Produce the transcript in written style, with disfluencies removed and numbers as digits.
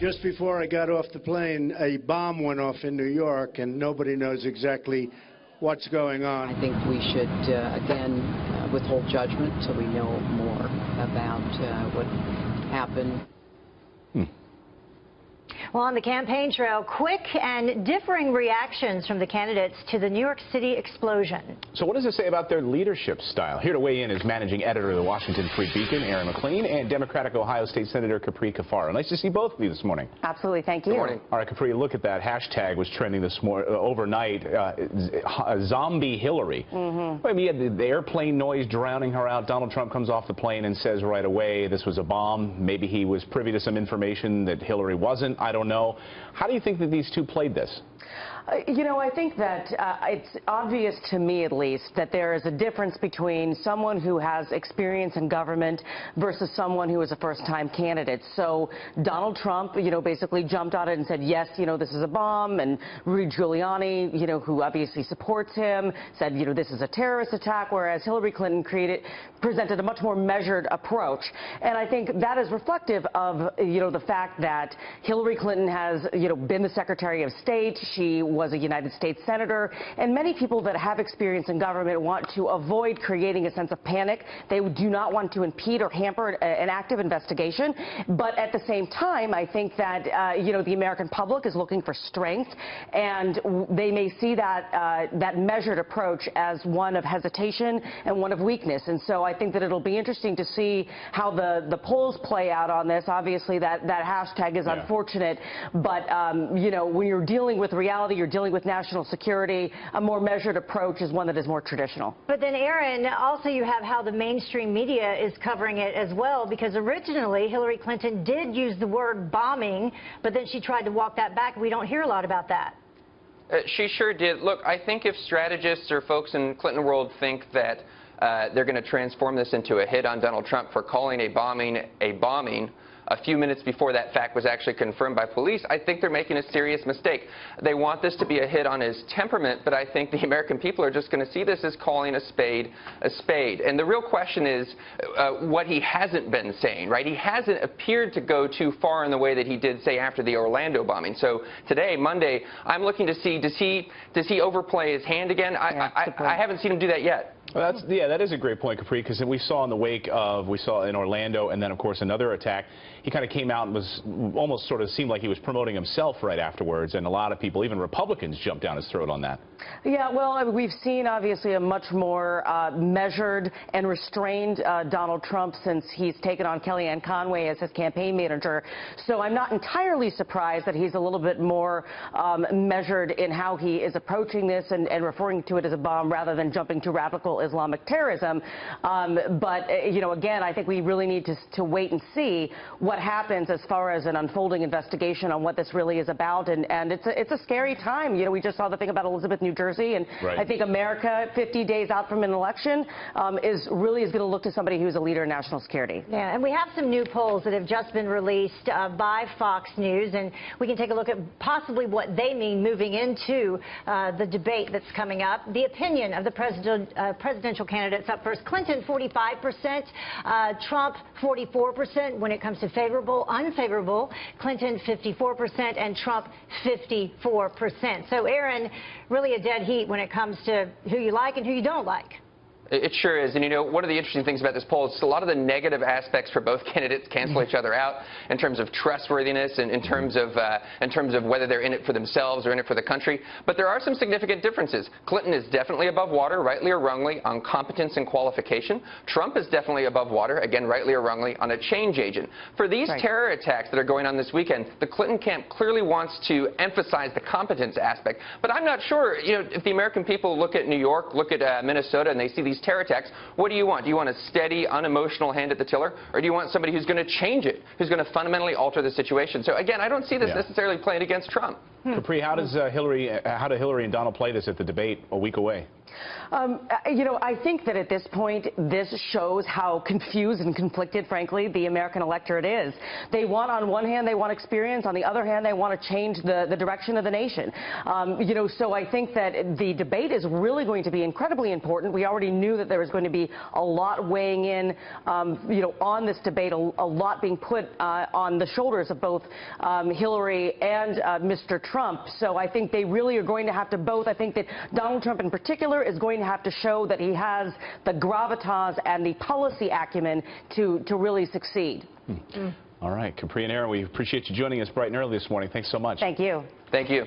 Just before I got off the plane, a bomb went off in New York, and nobody knows exactly what's going on. I think we should, again, withhold judgment till we know more about what happened. Well, on the campaign trail, quick and differing reactions from the candidates to the New York City explosion. So what does it say about their leadership style? Here to weigh in is managing editor of the Washington Free Beacon, Erin McLean, and Democratic Ohio State Senator Capri Cafaro. Nice to see both of you this morning. Absolutely. Thank you. Good morning. All right, Capri, look at that. Hashtag was trending this morning, overnight. Zombie Hillary. I mean, you had the airplane noise drowning her out. Donald Trump comes off the plane and says right away this was a bomb. Maybe he was privy to some information that Hillary wasn't. I don't know. How do you think that these two played this? You know, I think that it's obvious to me, at least, that there is a difference between someone who has experience in government versus someone who is a first-time candidate. So Donald Trump, you know, basically jumped on it and said, yes, you know, this is a bomb. And Rudy Giuliani, you know, who obviously supports him, said, you know, this is a terrorist attack, whereas Hillary Clinton presented a much more measured approach. And I think that is reflective of, you know, the fact that Hillary Clinton has, you know, been the Secretary of State. She was a United States Senator, and many people that have experience in government want to avoid creating a sense of panic. They do not want to impede or hamper an active investigation. But at the same time, I think that, you know, the American public is looking for strength, and they may see that, that measured approach as one of hesitation and one of weakness. And so I think that it'll be interesting to see how the polls play out on this. Obviously, that hashtag is unfortunate, but, you know, when you're dealing with reality, you're dealing with national security, a more measured approach is one that is more traditional. But then, Erin, also you have how the mainstream media is covering it as well, because originally Hillary Clinton did use the word bombing, but then she tried to walk that back. We don't hear a lot about that. She sure did. Look, I think if strategists or folks in Clinton world think that they're going to transform this into a hit on Donald Trump for calling a bombing a few minutes before that fact was actually confirmed by police, I think they're making a serious mistake. They want this to be a hit on his temperament, but I think the American people are just going to see this as calling a spade a spade. And the real question is what he hasn't been saying, right? He hasn't appeared to go too far in the way that he did, say, after the Orlando bombing. So today, Monday, I'm looking to see, does he overplay his hand again? I haven't seen him do that yet. Well, that is a great point, Capri, because we saw in the wake of, we saw in Orlando and then, of course, another attack, he kind of came out and was almost sort of seemed like he was promoting himself right afterwards, and a lot of people, even Republicans, jumped down his throat on that. Yeah, well, we've seen, obviously, a much more measured and restrained Donald Trump since he's taken on Kellyanne Conway as his campaign manager. So I'm not entirely surprised that he's a little bit more measured in how he is approaching this and referring to it as a bomb rather than jumping to radical Islamic terrorism. But, you know, again, I think we really need to wait and see what happens as far as an unfolding investigation on what this really is about. And it's a scary time. You know, we just saw the thing about Elizabeth, New Jersey, and I think America, 50 days out from an election, is going to look to somebody who's a leader in national security. Yeah, and we have some new polls that have just been released by Fox News, and we can take a look at possibly what they mean moving into the debate that's coming up. The opinion of the presidential candidates up first: Clinton 45%, Trump 44% when it comes to favorable, unfavorable. Clinton 54% and Trump 54%. So, Erin, really a dead heat when it comes to who you like and who you don't like. It sure is. And, you know, one of the interesting things about this poll is a lot of the negative aspects for both candidates cancel each other out in terms of trustworthiness and in terms of whether they're in it for themselves or in it for the country. But there are some significant differences. Clinton is definitely above water, rightly or wrongly, on competence and qualification. Trump is definitely above water, again, rightly or wrongly, on a change agent. For these terror attacks that are going on this weekend, the Clinton camp clearly wants to emphasize the competence aspect. But I'm not sure, you know, if the American people look at New York, look at Minnesota, and they see these terror attacks, what do you want? Do you want a steady, unemotional hand at the tiller, or do you want somebody who's going to change it, who's going to fundamentally alter the situation? So again, I don't see this necessarily playing against Trump. Capri, how do Hillary and Donald play this at the debate a week away? You know, I think that at this point, this shows how confused and conflicted, frankly, the American electorate is. They want, on one hand, they want experience. On the other hand, they want to change the direction of the nation. You know, so I think that the debate is really going to be incredibly important. We already knew that there was going to be a lot weighing in, you know, on this debate, a lot being put on the shoulders of both Hillary and Mr. Trump. So I think they really are going to have to both. I think that Donald Trump in particular is going to have to show that he has the gravitas and the policy acumen to really succeed. All right, Capri and Aaron, we appreciate you joining us bright and early this morning. Thanks so much. Thank you. Thank you.